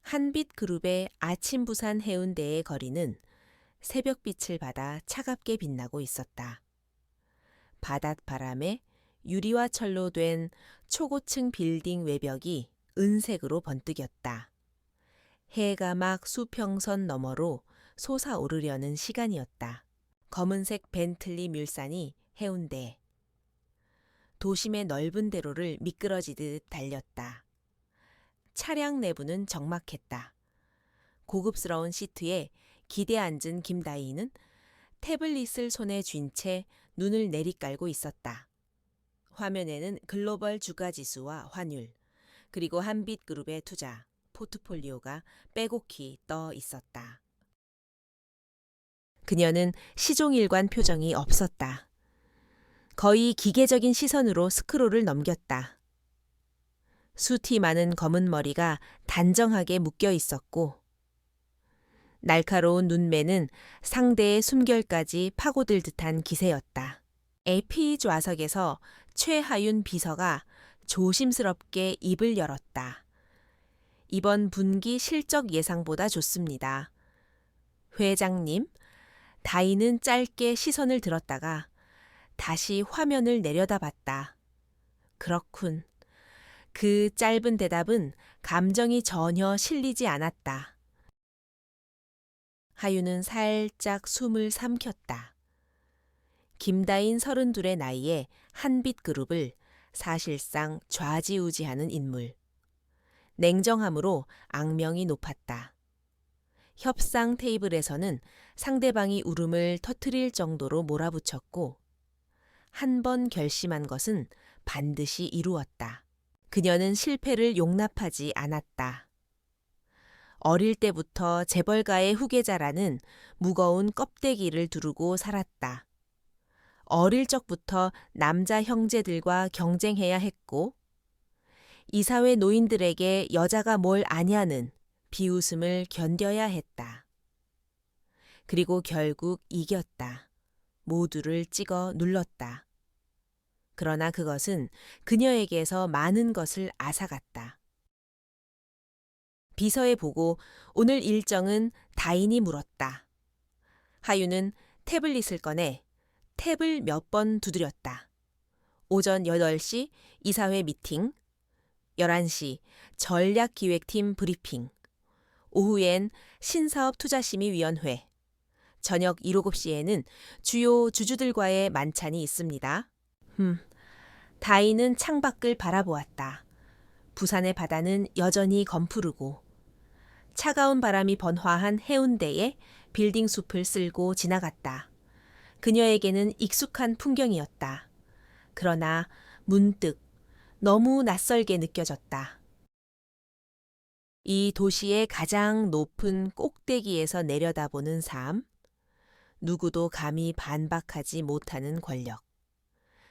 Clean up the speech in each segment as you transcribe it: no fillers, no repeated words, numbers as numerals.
한빛그룹의 아침 부산 해운대의 거리는 새벽빛을 받아 차갑게 빛나고 있었다. 바닷바람에 유리와 철로 된 초고층 빌딩 외벽이 은색으로 번뜩였다. 해가 막 수평선 너머로 솟아오르려는 시간이었다. 검은색 벤틀리 뮬산이 해운대. 도심의 넓은 대로를 미끄러지듯 달렸다. 차량 내부는 적막했다. 고급스러운 시트에 기대 앉은 김다희는 태블릿을 손에 쥔 채 눈을 내리깔고 있었다. 화면에는 글로벌 주가지수와 환율, 그리고 한빛그룹의 투자, 포트폴리오가 빼곡히 떠 있었다. 그녀는 시종일관 표정이 없었다. 거의 기계적인 시선으로 스크롤을 넘겼다. 숱이 많은 검은 머리가 단정하게 묶여 있었고 날카로운 눈매는 상대의 숨결까지 파고들 듯한 기세였다. AP 좌석에서 최하윤 비서가 조심스럽게 입을 열었다. 이번 분기 실적 예상보다 좋습니다. 회장님, 다희는 짧게 시선을 들었다가 다시 화면을 내려다봤다. 그렇군. 그 짧은 대답은 감정이 전혀 실리지 않았다. 하윤은 살짝 숨을 삼켰다. 김다인 32의 나이에 한빛그룹을 사실상 좌지우지하는 인물. 냉정함으로 악명이 높았다. 협상 테이블에서는 상대방이 울음을 터뜨릴 정도로 몰아붙였고 한 번 결심한 것은 반드시 이루었다. 그녀는 실패를 용납하지 않았다. 어릴 때부터 재벌가의 후계자라는 무거운 껍데기를 두르고 살았다. 어릴 적부터 남자 형제들과 경쟁해야 했고 이사회 노인들에게 여자가 뭘 아냐는 비웃음을 견뎌야 했다. 그리고 결국 이겼다. 모두를 찍어 눌렀다. 그러나 그것은 그녀에게서 많은 것을 앗아갔다. 비서에 보고 오늘 일정은 다인이 물었다. 하윤은 태블릿을 꺼내 탭을 몇 번 두드렸다. 오전 8시 이사회 미팅, 11시 전략기획팀 브리핑, 오후엔 신사업투자심의위원회, 저녁 7, 9시에는 주요 주주들과의 만찬이 있습니다. 다희는 창밖을 바라보았다. 부산의 바다는 여전히 검푸르고 차가운 바람이 번화한 해운대에 빌딩 숲을 쓸고 지나갔다. 그녀에게는 익숙한 풍경이었다. 그러나 문득 너무 낯설게 느껴졌다. 이 도시의 가장 높은 꼭대기에서 내려다보는 삶, 누구도 감히 반박하지 못하는 권력.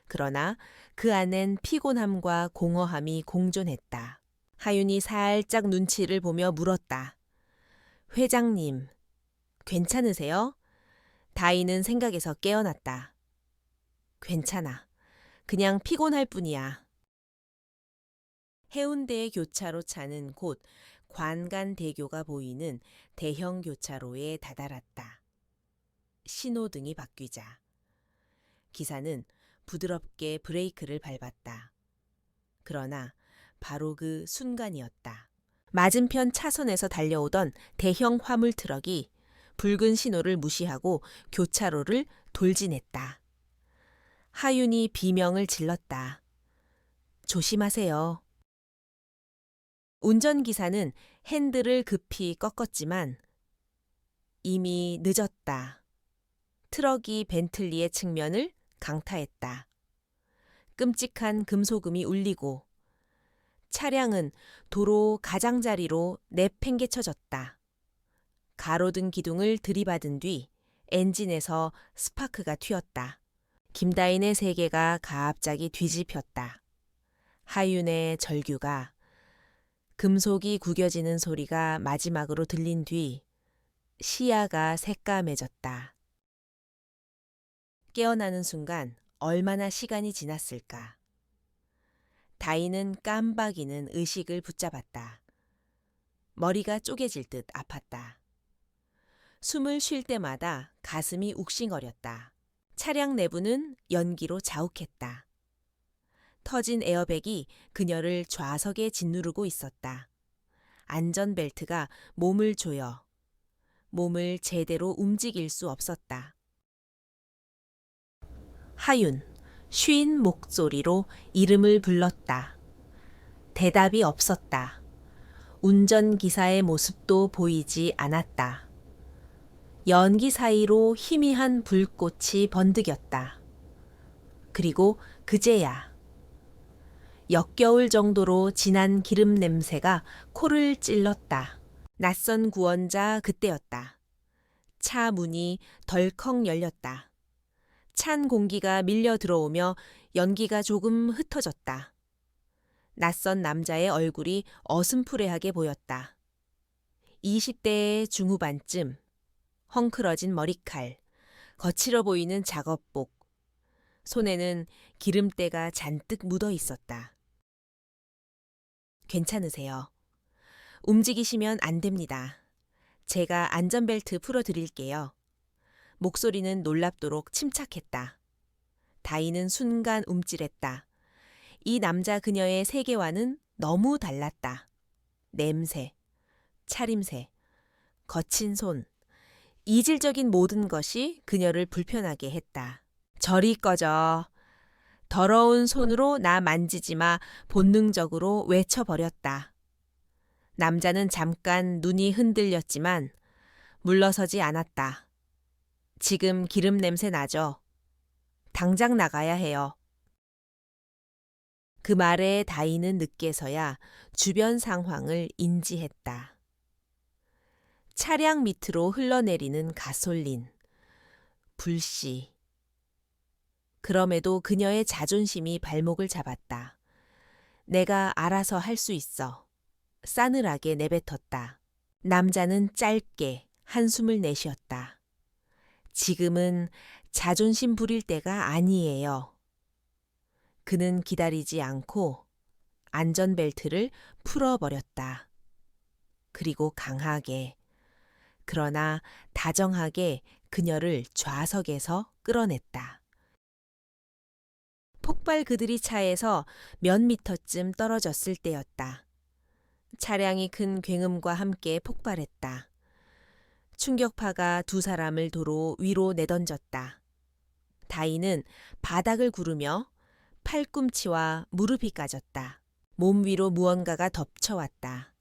그러나 그 안엔 피곤함과 공허함이 공존했다. 하윤이 살짝 눈치를 보며 물었다. 회장님, 괜찮으세요? 다희는 생각에서 깨어났다. 괜찮아. 그냥 피곤할 뿐이야. 해운대의 교차로 차는 곧 관간대교가 보이는 대형 교차로에 다다랐다. 신호등이 바뀌자 기사는 부드럽게 브레이크를 밟았다. 그러나 바로 그 순간이었다. 맞은편 차선에서 달려오던 대형 화물 트럭이 붉은 신호를 무시하고 교차로를 돌진했다. 하윤이 비명을 질렀다. 조심하세요. 운전기사는 핸들을 급히 꺾었지만 이미 늦었다. 트럭이 벤틀리의 측면을 강타했다. 끔찍한 금소금이 울리고 차량은 도로 가장자리로 내팽개쳐졌다. 가로등 기둥을 들이받은 뒤 엔진에서 스파크가 튀었다. 김다인의 세계가 갑자기 뒤집혔다. 하윤의 절규가 금속이 구겨지는 소리가 마지막으로 들린 뒤 시야가 새까매졌다. 깨어나는 순간 얼마나 시간이 지났을까. 다희는 깜박이는 의식을 붙잡았다. 머리가 쪼개질 듯 아팠다. 숨을 쉴 때마다 가슴이 욱신거렸다. 차량 내부는 연기로 자욱했다. 터진 에어백이 그녀를 좌석에 짓누르고 있었다. 안전벨트가 몸을 조여 몸을 제대로 움직일 수 없었다. 하윤, 쉰 목소리로 이름을 불렀다. 대답이 없었다. 운전기사의 모습도 보이지 않았다. 연기 사이로 희미한 불꽃이 번득였다. 그리고 그제야 역겨울 정도로 진한 기름 냄새가 코를 찔렀다. 낯선 구원자 그때였다. 차 문이 덜컥 열렸다. 찬 공기가 밀려 들어오며 연기가 조금 흩어졌다. 낯선 남자의 얼굴이 어슴푸레하게 보였다. 20대의 중후반쯤, 헝클어진 머리칼, 거칠어 보이는 작업복, 손에는 기름때가 잔뜩 묻어 있었다. 괜찮으세요? 움직이시면 안 됩니다. 제가 안전벨트 풀어드릴게요. 목소리는 놀랍도록 침착했다. 다이는 순간 움찔했다. 이 남자 그녀의 세계와는 너무 달랐다. 냄새, 차림새, 거친 손, 이질적인 모든 것이 그녀를 불편하게 했다. 저리 꺼져. 더러운 손으로 나 만지지 마 본능적으로 외쳐버렸다. 남자는 잠깐 눈이 흔들렸지만 물러서지 않았다. 지금 기름 냄새 나죠? 당장 나가야 해요. 그 말에 다이는 늦게서야 주변 상황을 인지했다. 차량 밑으로 흘러내리는 가솔린, 불씨. 그럼에도 그녀의 자존심이 발목을 잡았다. 내가 알아서 할 수 있어. 싸늘하게 내뱉었다. 남자는 짧게 한숨을 내쉬었다. 지금은 자존심 부릴 때가 아니에요. 그는 기다리지 않고 안전벨트를 풀어버렸다. 그리고 강하게, 그러나 다정하게 그녀를 좌석에서 끌어냈다. 폭발 그들이 차에서 몇 미터쯤 떨어졌을 때였다. 차량이 큰 굉음과 함께 폭발했다. 충격파가 두 사람을 도로 위로 내던졌다. 다이는 바닥을 구르며 팔꿈치와 무릎이 까졌다. 몸 위로 무언가가 덮쳐왔다.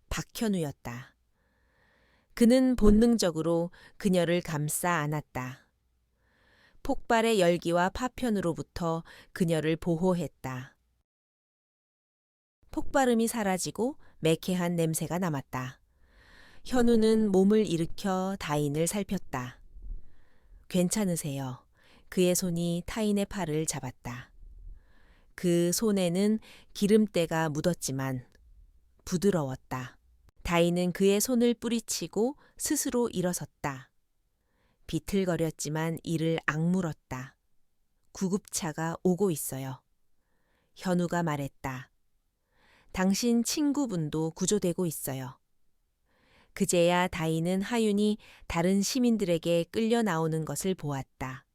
박현우였다. 그는 본능적으로 그녀를 감싸 안았다. 폭발의 열기와 파편으로부터 그녀를 보호했다. 폭발음이 사라지고 매캐한 냄새가 남았다. 현우는 몸을 일으켜 다인을 살폈다. 괜찮으세요. 그의 손이 타인의 팔을 잡았다. 그 손에는 기름때가 묻었지만 부드러웠다. 다인은 그의 손을 뿌리치고 스스로 일어섰다. 비틀거렸지만 이를 악물었다. 구급차가 오고 있어요. 현우가 말했다. 당신 친구분도 구조되고 있어요. 그제야 다이는 하윤이 다른 시민들에게 끌려 나오는 것을 보았다.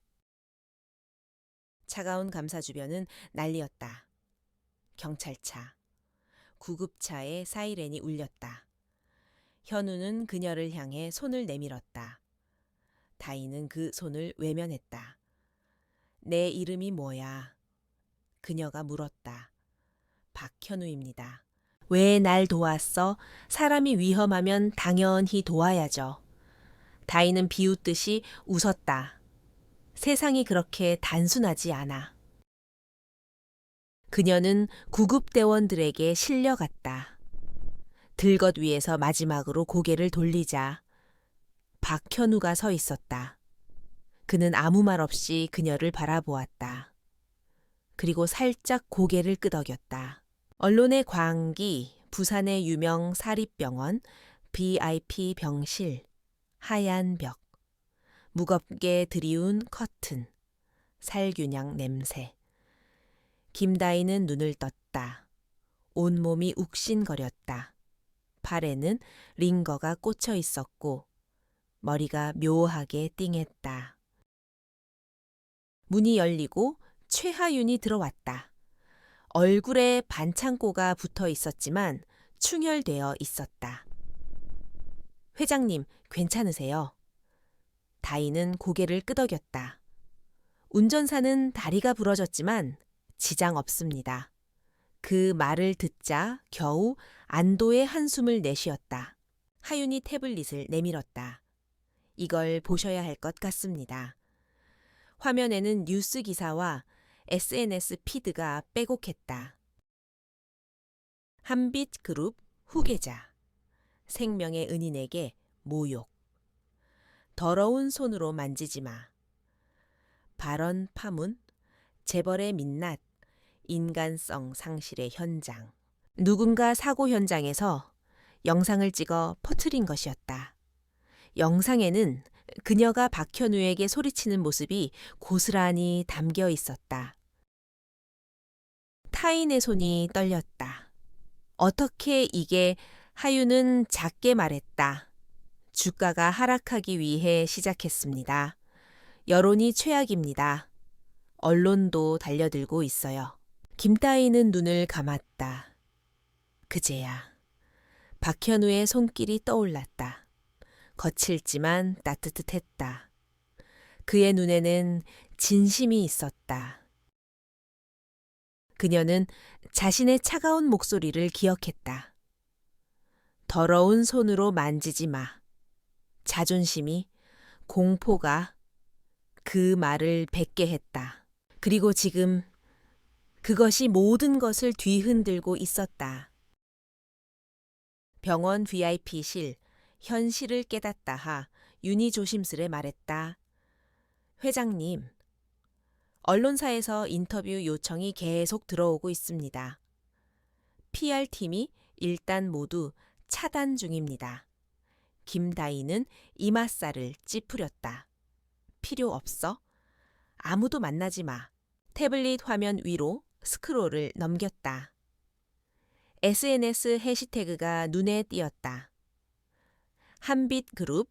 차가운 감사 주변은 난리였다. 경찰차, 구급차의 사이렌이 울렸다. 현우는 그녀를 향해 손을 내밀었다. 다이는 그 손을 외면했다. 내 이름이 뭐야? 그녀가 물었다. 박현우입니다. 왜 날 도왔어? 사람이 위험하면 당연히 도와야죠. 다이는 비웃듯이 웃었다. 세상이 그렇게 단순하지 않아. 그녀는 구급대원들에게 실려갔다. 들것 위에서 마지막으로 고개를 돌리자 박현우가 서 있었다. 그는 아무 말 없이 그녀를 바라보았다. 그리고 살짝 고개를 끄덕였다. 언론의 광기, 부산의 유명 사립병원, VIP 병실, 하얀 벽, 무겁게 드리운 커튼, 살균향 냄새. 김다희는 눈을 떴다. 온몸이 욱신거렸다. 팔에는 링거가 꽂혀 있었고 머리가 묘하게 띵했다. 문이 열리고 최하윤이 들어왔다. 얼굴에 반창고가 붙어 있었지만 충혈되어 있었다. 회장님, 괜찮으세요? 다인은 고개를 끄덕였다. 운전사는 다리가 부러졌지만 지장 없습니다. 그 말을 듣자 겨우 안도의 한숨을 내쉬었다. 하윤이 태블릿을 내밀었다. 이걸 보셔야 할 것 같습니다. 화면에는 뉴스 기사와 SNS 피드가 빼곡했다. 한빛그룹 후계자. 생명의 은인에게 모욕. 더러운 손으로 만지지 마. 발언 파문, 재벌의 민낯, 인간성 상실의 현장. 누군가 사고 현장에서 영상을 찍어 퍼뜨린 것이었다. 영상에는 그녀가 박현우에게 소리치는 모습이 고스란히 담겨 있었다. 타인의 손이 떨렸다. 어떻게 이게 하윤은 작게 말했다. 주가가 하락하기 위해 시작했습니다. 여론이 최악입니다. 언론도 달려들고 있어요. 김따이는 눈을 감았다. 그제야 박현우의 손길이 떠올랐다. 거칠지만 따뜻했다. 그의 눈에는 진심이 있었다. 그녀는 자신의 차가운 목소리를 기억했다. 더러운 손으로 만지지 마. 자존심이, 공포가 그 말을 뱉게 했다. 그리고 지금 그것이 모든 것을 뒤흔들고 있었다. 병원 VIP실, 현실을 깨닫다 하 윤이 조심스레 말했다. 회장님, 언론사에서 인터뷰 요청이 계속 들어오고 있습니다. PR팀이 일단 모두 차단 중입니다. 김다희는 이맛살을 찌푸렸다. 필요 없어? 아무도 만나지 마. 태블릿 화면 위로 스크롤을 넘겼다. SNS 해시태그가 눈에 띄었다. 한빛그룹,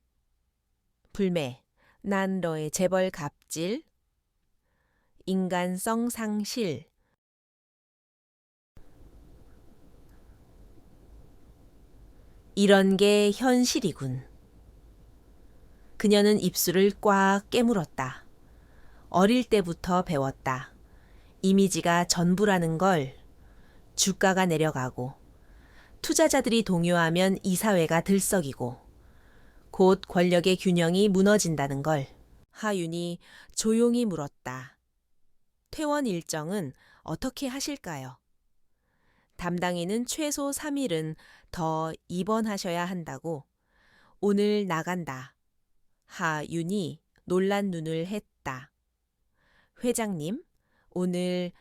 불매, 난 너의 재벌 갑질, 인간성 상실. 이런 게 현실이군. 그녀는 입술을 꽉 깨물었다. 어릴 때부터 배웠다. 이미지가 전부라는 걸. 주가가 내려가고 투자자들이 동요하면 이 사회가 들썩이고 곧 권력의 균형이 무너진다는 걸. 하윤이 조용히 물었다. 퇴원 일정은 어떻게 하실까요? 담당인은 최소 3일은 더 입원하셔야 한다고. 오늘 나간다. 하윤이 놀란 눈을 했다. 회장님, 오늘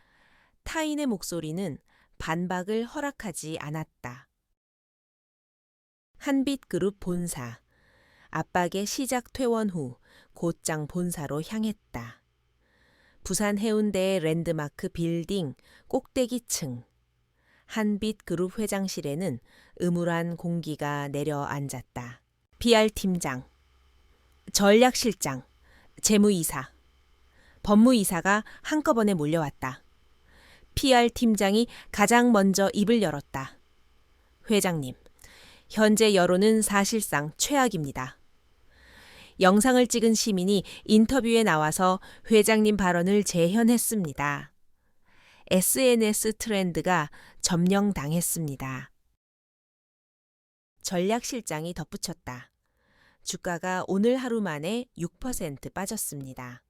타인의 목소리는 반박을 허락하지 않았다. 한빛그룹 본사. 압박의 시작 퇴원 후 곧장 본사로 향했다. 부산 해운대의 랜드마크 빌딩 꼭대기층. 한빛그룹 회장실에는 음울한 공기가 내려앉았다. PR팀장, 전략실장, 재무이사, 법무이사가 한꺼번에 몰려왔다. PR팀장이 가장 먼저 입을 열었다. 회장님, 현재 여론은 사실상 최악입니다. 영상을 찍은 시민이 인터뷰에 나와서 회장님 발언을 재현했습니다. SNS 트렌드가 점령당했습니다. 전략실장이 덧붙였다. 주가가 오늘 하루 만에 6% 빠졌습니다.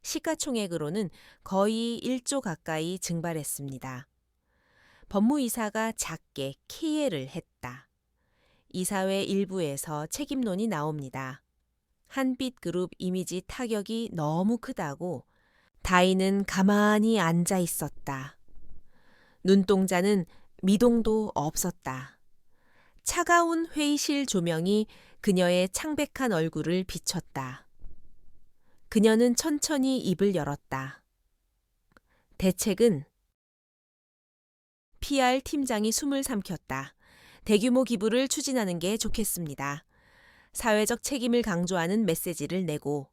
시가총액으로는 거의 1조 가까이 증발했습니다. 법무이사가 작게 키예를 했다. 이사회 일부에서 책임론이 나옵니다. 한빛그룹 이미지 타격이 너무 크다고. 다인은 가만히 앉아 있었다. 눈동자는 미동도 없었다. 차가운 회의실 조명이 그녀의 창백한 얼굴을 비췄다. 그녀는 천천히 입을 열었다. 대책은 PR 팀장이 숨을 삼켰다. 대규모 기부를 추진하는 게 좋겠습니다. 사회적 책임을 강조하는 메시지를 내고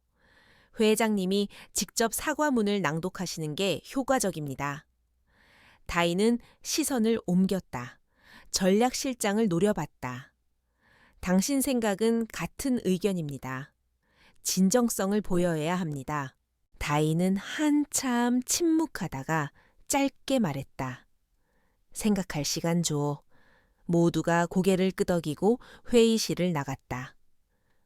회장님이 직접 사과문을 낭독하시는 게 효과적입니다. 다인은 시선을 옮겼다. 전략실장을 노려봤다. 당신 생각은 같은 의견입니다. 진정성을 보여야 합니다. 다인은 한참 침묵하다가 짧게 말했다. 생각할 시간 줘. 모두가 고개를 끄덕이고 회의실을 나갔다.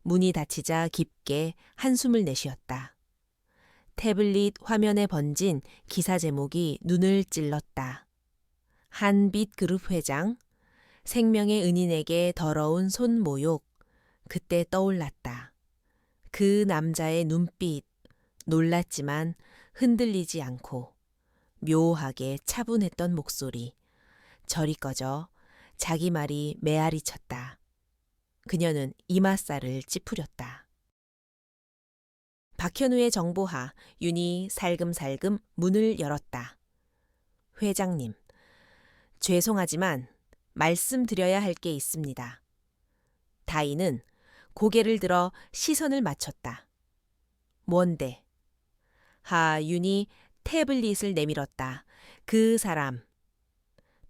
문이 닫히자 깊게 한숨을 내쉬었다. 태블릿 화면에 번진 기사 제목이 눈을 찔렀다. 한빛 그룹 회장, 생명의 은인에게 더러운 손모욕, 그때 떠올랐다. 그 남자의 눈빛, 놀랐지만 흔들리지 않고 묘하게 차분했던 목소리, 저리 꺼져 자기 말이 메아리 쳤다. 그녀는 이맛살을 찌푸렸다. 박현우의 정보하, 윤이 살금살금 문을 열었다. 회장님, 죄송하지만 말씀드려야 할 게 있습니다. 다인은 고개를 들어 시선을 맞췄다. 뭔데? 하윤이 태블릿을 내밀었다. 그 사람.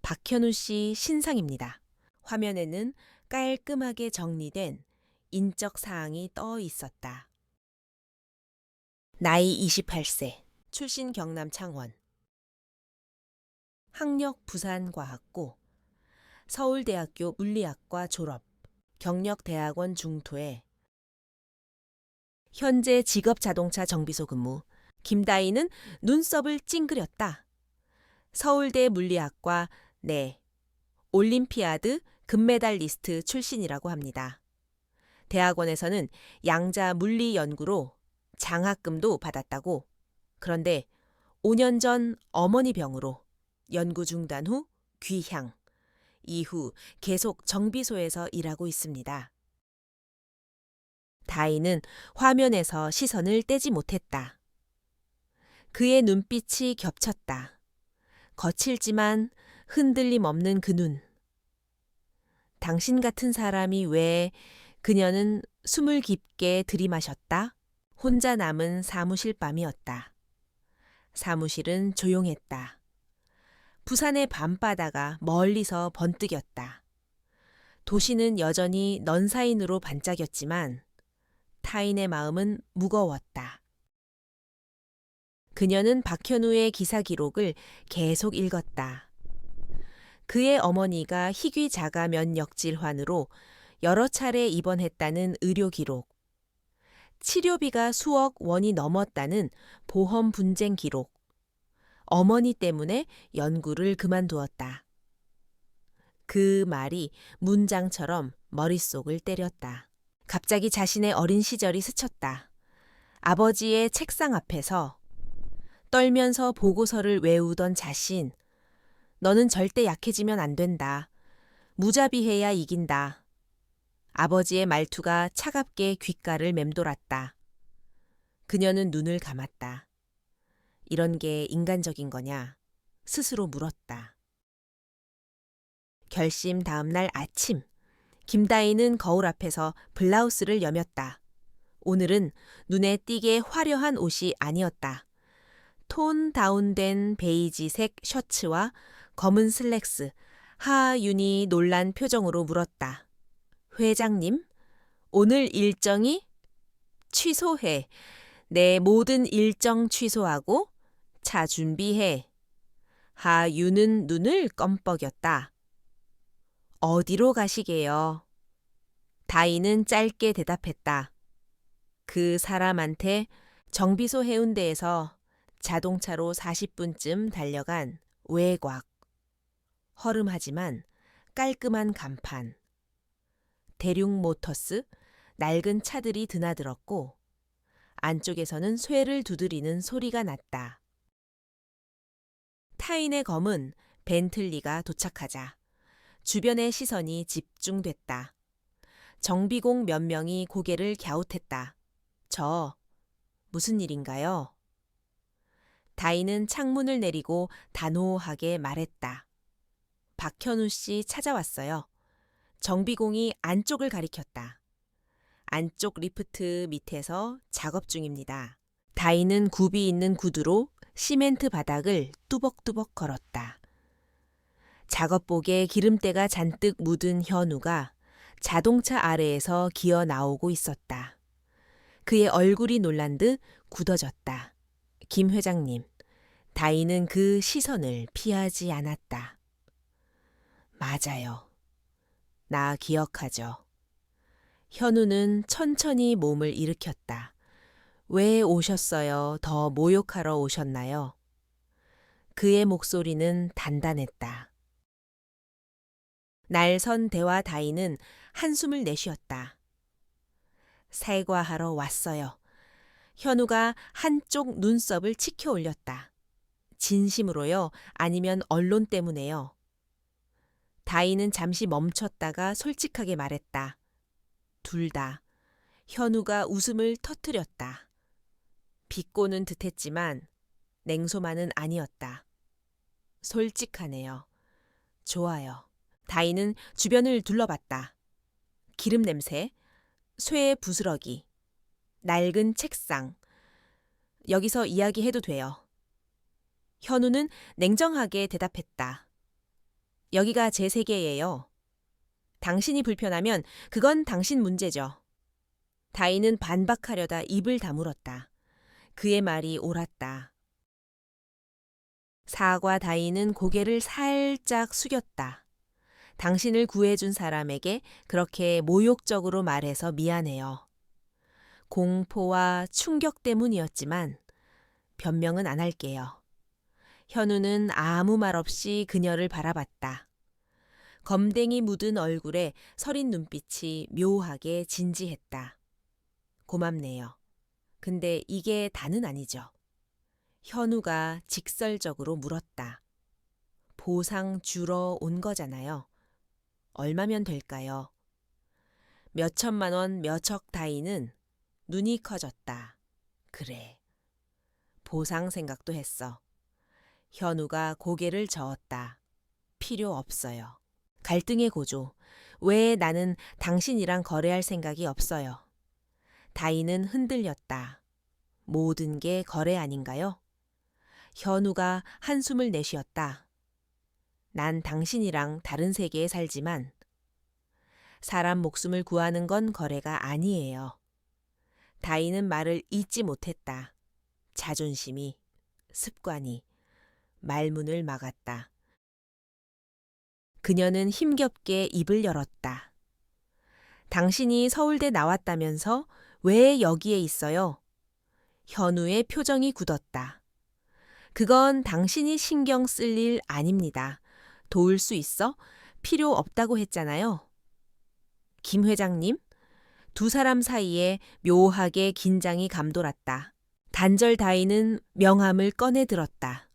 박현우 씨 신상입니다. 화면에는 깔끔하게 정리된 인적 사항이 떠 있었다. 나이 28세, 출신 경남 창원. 학력 부산과학고, 서울대학교 물리학과 졸업, 경력대학원 중퇴. 현재 직업자동차 정비소 근무. 김다희는 눈썹을 찡그렸다. 서울대 물리학과 올림피아드 금메달리스트 출신이라고 합니다. 대학원에서는 양자 물리 연구로 장학금도 받았다고. 그런데 5년 전 어머니 병으로 연구 중단 후 귀향. 이후 계속 정비소에서 일하고 있습니다. 다희는 화면에서 시선을 떼지 못했다. 그의 눈빛이 겹쳤다. 거칠지만 흔들림 없는 그 눈. 당신 같은 사람이 왜... 그녀는 숨을 깊게 들이마셨다. 혼자 남은 사무실 밤이었다. 사무실은 조용했다. 부산의 밤바다가 멀리서 번뜩였다. 도시는 여전히 넌사인으로 반짝였지만 타인의 마음은 무거웠다. 그녀는 박현우의 기사 기록을 계속 읽었다. 그의 어머니가 희귀 자가 면역 질환으로 여러 차례 입원했다는 의료 기록, 치료비가 수억 원이 넘었다는 보험 분쟁 기록, 어머니 때문에 연구를 그만두었다. 그 말이 문장처럼 머릿속을 때렸다. 갑자기 자신의 어린 시절이 스쳤다. 아버지의 책상 앞에서 떨면서 보고서를 외우던 자신. 너는 절대 약해지면 안 된다. 무자비해야 이긴다. 아버지의 말투가 차갑게 귓가를 맴돌았다. 그녀는 눈을 감았다. 이런 게 인간적인 거냐? 스스로 물었다. 결심 다음 날 아침, 김다희는 거울 앞에서 블라우스를 여몄다. 오늘은 눈에 띄게 화려한 옷이 아니었다. 톤 다운된 베이지색 셔츠와 검은 슬랙스. 하윤이 놀란 표정으로 물었다. 회장님, 오늘 일정이? 취소해. 내 모든 일정 취소하고 차 준비해. 하윤은 눈을 껌뻑였다. 어디로 가시게요? 다희는 짧게 대답했다. 그 사람한테 정비소 해운대에서 자동차로 40분쯤 달려간 외곽. 허름하지만 깔끔한 간판. 대륙 모터스, 낡은 차들이 드나들었고 안쪽에서는 쇠를 두드리는 소리가 났다. 타인의 검은 벤틀리가 도착하자 주변의 시선이 집중됐다. 정비공 몇 명이 고개를 갸웃했다. 무슨 일인가요? 다희는 창문을 내리고 단호하게 말했다. 박현우 씨 찾아왔어요. 정비공이 안쪽을 가리켰다. 안쪽 리프트 밑에서 작업 중입니다. 다인은 굽이 있는 구두로 시멘트 바닥을 뚜벅뚜벅 걸었다. 작업복에 기름때가 잔뜩 묻은 현우가 자동차 아래에서 기어 나오고 있었다. 그의 얼굴이 놀란 듯 굳어졌다. 김 회장님, 다인은 그 시선을 피하지 않았다. 맞아요. 나 기억하죠. 현우는 천천히 몸을 일으켰다. 왜 오셨어요? 더 모욕하러 오셨나요? 그의 목소리는 단단했다. 날선 대화 다인은 한숨을 내쉬었다. 사과하러 왔어요. 현우가 한쪽 눈썹을 치켜 올렸다. 진심으로요? 아니면 언론 때문에요? 다인은 잠시 멈췄다가 솔직하게 말했다. 둘 다. 현우가 웃음을 터뜨렸다. 비꼬는 듯했지만 냉소만은 아니었다. 솔직하네요. 좋아요. 다인은 주변을 둘러봤다. 기름 냄새, 쇠의 부스러기, 낡은 책상. 여기서 이야기해도 돼요. 현우는 냉정하게 대답했다. 여기가 제 세계예요. 당신이 불편하면 그건 당신 문제죠. 다인은 반박하려다 입을 다물었다. 그의 말이 옳았다. 사과 다인은 고개를 살짝 숙였다. 당신을 구해준 사람에게 그렇게 모욕적으로 말해서 미안해요. 공포와 충격 때문이었지만 변명은 안 할게요. 현우는 아무 말 없이 그녀를 바라봤다. 검댕이 묻은 얼굴에 서린 눈빛이 묘하게 진지했다. 고맙네요. 근데 이게 다는 아니죠. 현우가 직설적으로 물었다. 보상 주러 온 거잖아요. 얼마면 될까요? 몇천만 원 몇억 다이는 눈이 커졌다. 그래. 보상 생각도 했어. 현우가 고개를 저었다. 필요 없어요. 갈등의 고조. 왜 나는 당신이랑 거래할 생각이 없어요. 다이는 흔들렸다. 모든 게 거래 아닌가요? 현우가 한숨을 내쉬었다. 난 당신이랑 다른 세계에 살지만 사람 목숨을 구하는 건 거래가 아니에요. 다이는 말을 잇지 못했다. 자존심이, 습관이 말문을 막았다. 그녀는 힘겹게 입을 열었다. 당신이 서울대 나왔다면서 왜 여기에 있어요? 현우의 표정이 굳었다. 그건 당신이 신경 쓸 일 아닙니다. 도울 수 있어? 필요 없다고 했잖아요. 김 회장님? 두 사람 사이에 묘하게 긴장이 감돌았다. 단절 다이는 명함을 꺼내 들었다.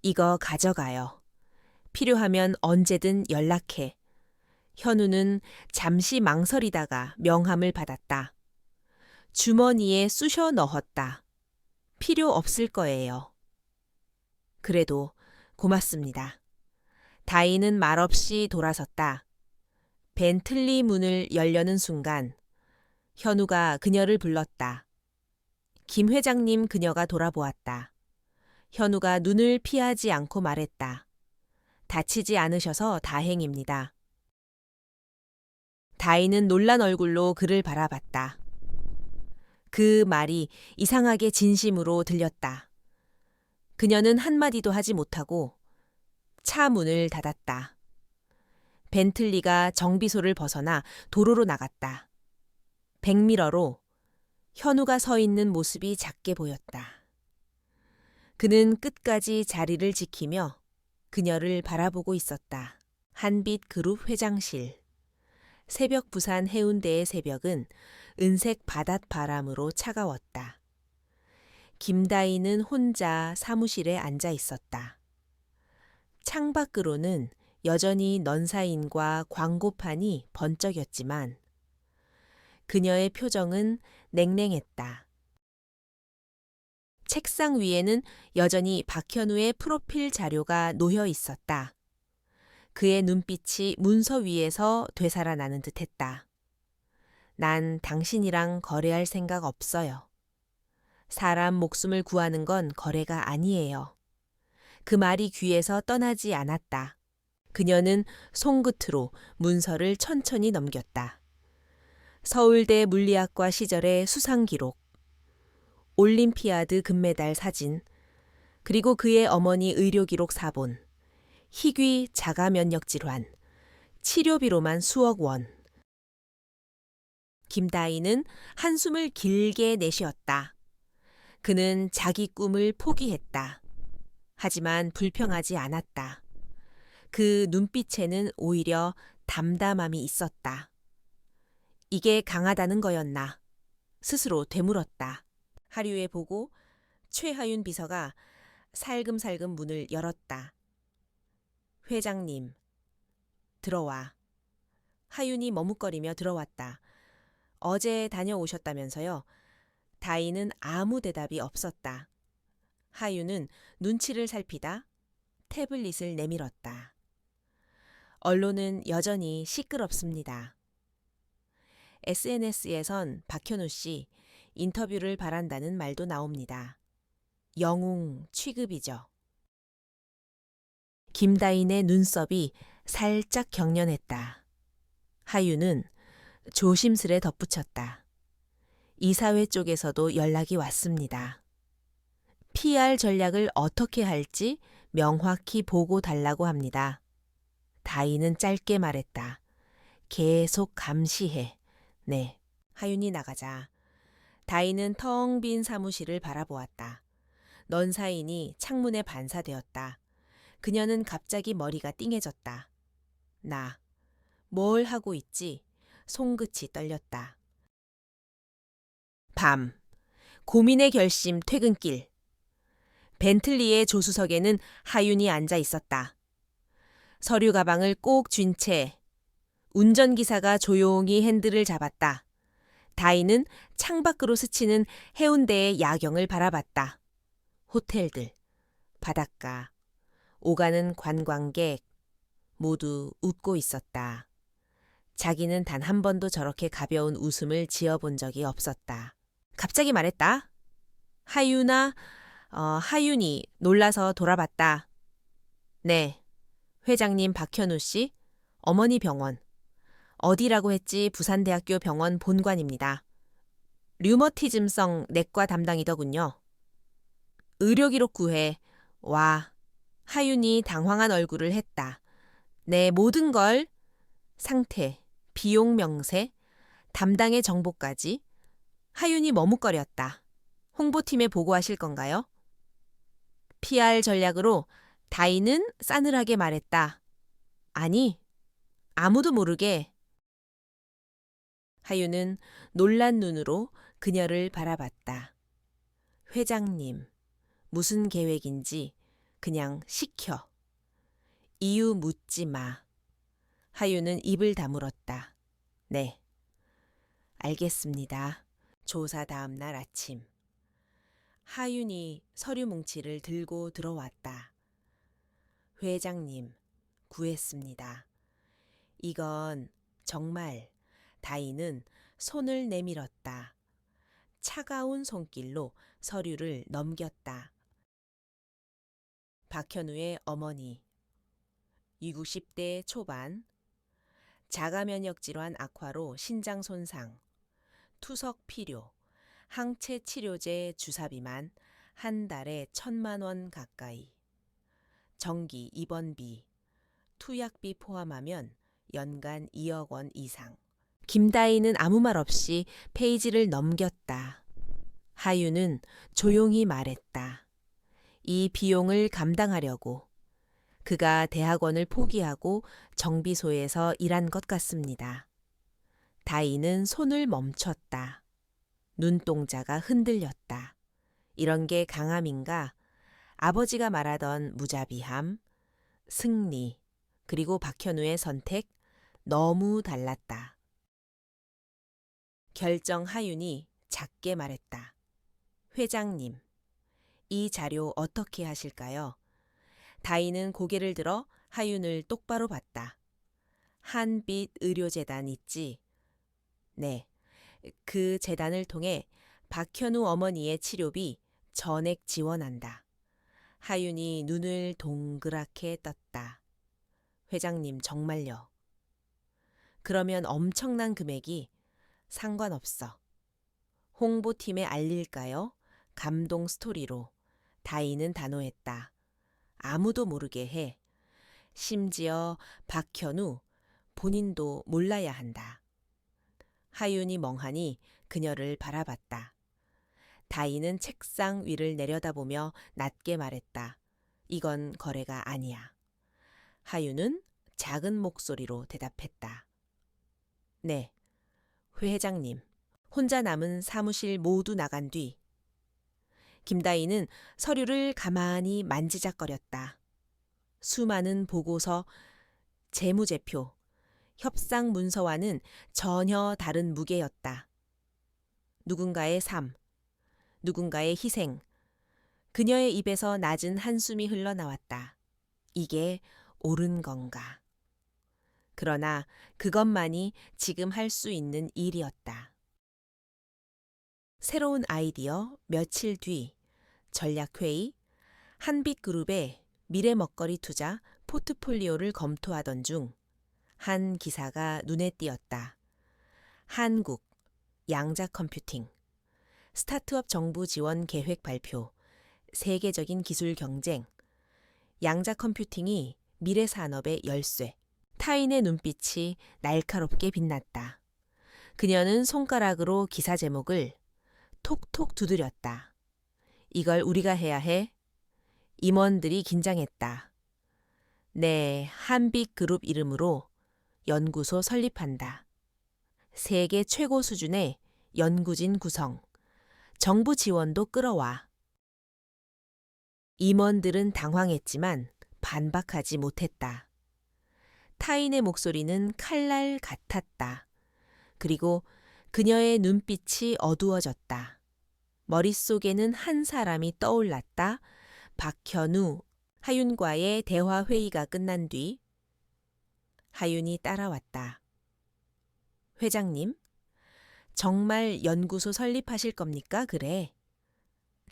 이거 가져가요. 필요하면 언제든 연락해. 현우는 잠시 망설이다가 명함을 받았다. 주머니에 쑤셔 넣었다. 필요 없을 거예요. 그래도 고맙습니다. 다이는 말없이 돌아섰다. 벤틀리 문을 열려는 순간 현우가 그녀를 불렀다. 김 회장님. 그녀가 돌아보았다. 현우가 눈을 피하지 않고 말했다. 다치지 않으셔서 다행입니다. 다이는 놀란 얼굴로 그를 바라봤다. 그 말이 이상하게 진심으로 들렸다. 그녀는 한마디도 하지 못하고 차 문을 닫았다. 벤틀리가 정비소를 벗어나 도로로 나갔다. 백미러로 현우가 서 있는 모습이 작게 보였다. 그는 끝까지 자리를 지키며 그녀를 바라보고 있었다. 한빛 그룹 회장실. 새벽 부산 해운대의 새벽은 은색 바닷바람으로 차가웠다. 김다희는 혼자 사무실에 앉아 있었다. 창밖으로는 여전히 넌사인과 광고판이 번쩍였지만 그녀의 표정은 냉랭했다. 책상 위에는 여전히 박현우의 프로필 자료가 놓여 있었다. 그의 눈빛이 문서 위에서 되살아나는 듯했다. 난 당신이랑 거래할 생각 없어요. 사람 목숨을 구하는 건 거래가 아니에요. 그 말이 귀에서 떠나지 않았다. 그녀는 손끝으로 문서를 천천히 넘겼다. 서울대 물리학과 시절의 수상 기록, 올림피아드 금메달 사진, 그리고 그의 어머니 의료 기록 사본, 희귀 자가 면역 질환, 치료비로만 수억 원. 김다희는 한숨을 길게 내쉬었다. 그는 자기 꿈을 포기했다. 하지만 불평하지 않았다. 그 눈빛에는 오히려 담담함이 있었다. 이게 강하다는 거였나? 스스로 되물었다. 하류에 보고 최하윤 비서가 살금살금 문을 열었다. 회장님, 들어와. 하윤이 머뭇거리며 들어왔다. 어제 다녀오셨다면서요? 다희는 아무 대답이 없었다. 하윤은 눈치를 살피다 태블릿을 내밀었다. 언론은 여전히 시끄럽습니다. SNS에선 박현우 씨 인터뷰를 바란다는 말도 나옵니다. 영웅 취급이죠. 김다인의 눈썹이 살짝 경련했다. 하윤은 조심스레 덧붙였다. 이사회 쪽에서도 연락이 왔습니다. PR 전략을 어떻게 할지 명확히 보고 달라고 합니다. 다희는 짧게 말했다. 계속 감시해. 네. 하윤이 나가자. 다희는 텅 빈 사무실을 바라보았다. 넌사인이 창문에 반사되었다. 그녀는 갑자기 머리가 띵해졌다. 나, 뭘 하고 있지? 손끝이 떨렸다. 밤, 고민의 결심 퇴근길. 벤틀리의 조수석에는 하윤이 앉아 있었다. 서류 가방을 꼭 쥔 채 운전기사가 조용히 핸들을 잡았다. 다희는 창밖으로 스치는 해운대의 야경을 바라봤다. 호텔들, 바닷가, 오가는 관광객 모두 웃고 있었다. 자기는 단 한 번도 저렇게 가벼운 웃음을 지어본 적이 없었다. 갑자기 말했다. 하윤이 놀라서 돌아봤다. 네, 회장님 박현우 씨, 어머니 병원. 어디라고 했지? 부산대학교 병원 본관입니다. 류머티즘성 내과 담당이더군요. 의료기록 구해. 와, 하윤이 당황한 얼굴을 했다. 내 모든 걸, 상태, 비용 명세, 담당의 정보까지. 하윤이 머뭇거렸다. 홍보팀에 보고하실 건가요? PR 전략으로 다희는 싸늘하게 말했다. 아니, 아무도 모르게. 하윤은 놀란 눈으로 그녀를 바라봤다. 회장님, 무슨 계획인지 그냥 시켜. 이유 묻지 마. 하윤은 입을 다물었다. 네. 알겠습니다. 조사 다음 날 아침. 하윤이 서류 뭉치를 들고 들어왔다. 회장님, 구했습니다. 이건 정말. 다희는 손을 내밀었다. 차가운 손길로 서류를 넘겼다. 박현우의 어머니. 60대 초반. 자가면역 질환 악화로 신장 손상. 투석 필요. 항체 치료제 주사비만 한 달에 1,000만 원 가까이. 정기 입원비, 투약비 포함하면 연간 2억 원 이상. 김다희는 아무 말 없이 페이지를 넘겼다. 하윤은 조용히 말했다. 이 비용을 감당하려고 그가 대학원을 포기하고 정비소에서 일한 것 같습니다. 다희는 손을 멈췄다. 눈동자가 흔들렸다. 이런 게 강함인가? 아버지가 말하던 무자비함, 승리, 그리고 박현우의 선택 너무 달랐다. 결정 하윤이 작게 말했다. 회장님, 이 자료 어떻게 하실까요? 다희는 고개를 들어 하윤을 똑바로 봤다. 한빛 의료재단 있지? 네. 그 재단을 통해 박현우 어머니의 치료비 전액 지원한다. 하윤이 눈을 동그랗게 떴다. 회장님 정말요. 그러면 엄청난 금액이 상관없어. 홍보팀에 알릴까요? 감동 스토리로. 다이는 단호했다. 아무도 모르게 해. 심지어 박현우 본인도 몰라야 한다. 하윤이 멍하니 그녀를 바라봤다. 다이는 책상 위를 내려다보며 낮게 말했다. 이건 거래가 아니야. 하윤은 작은 목소리로 대답했다. 네, 회 회장님. 혼자 남은 사무실 모두 나간 뒤 김다희는 서류를 가만히 만지작거렸다. 수많은 보고서, 재무제표, 협상 문서와는 전혀 다른 무게였다. 누군가의 삶, 누군가의 희생, 그녀의 입에서 낮은 한숨이 흘러나왔다. 이게 옳은 건가? 그러나 그것만이 지금 할 수 있는 일이었다. 새로운 아이디어 며칠 뒤 전략회의, 한빛그룹의 미래 먹거리 투자 포트폴리오를 검토하던 중 한 기사가 눈에 띄었다. 한국, 양자컴퓨팅, 스타트업 정부 지원 계획 발표, 세계적인 기술 경쟁, 양자컴퓨팅이 미래 산업의 열쇠. 타인의 눈빛이 날카롭게 빛났다. 그녀는 손가락으로 기사 제목을 톡톡 두드렸다. 이걸 우리가 해야 해? 임원들이 긴장했다. 네, 한빛그룹 이름으로 연구소 설립한다. 세계 최고 수준의 연구진 구성, 정부 지원도 끌어와. 임원들은 당황했지만 반박하지 못했다. 타인의 목소리는 칼날 같았다. 그리고 그녀의 눈빛이 어두워졌다. 머릿속에는 한 사람이 떠올랐다. 박현우, 하윤과의 대화 회의가 끝난 뒤 하윤이 따라왔다. 회장님, 정말 연구소 설립하실 겁니까? 그래.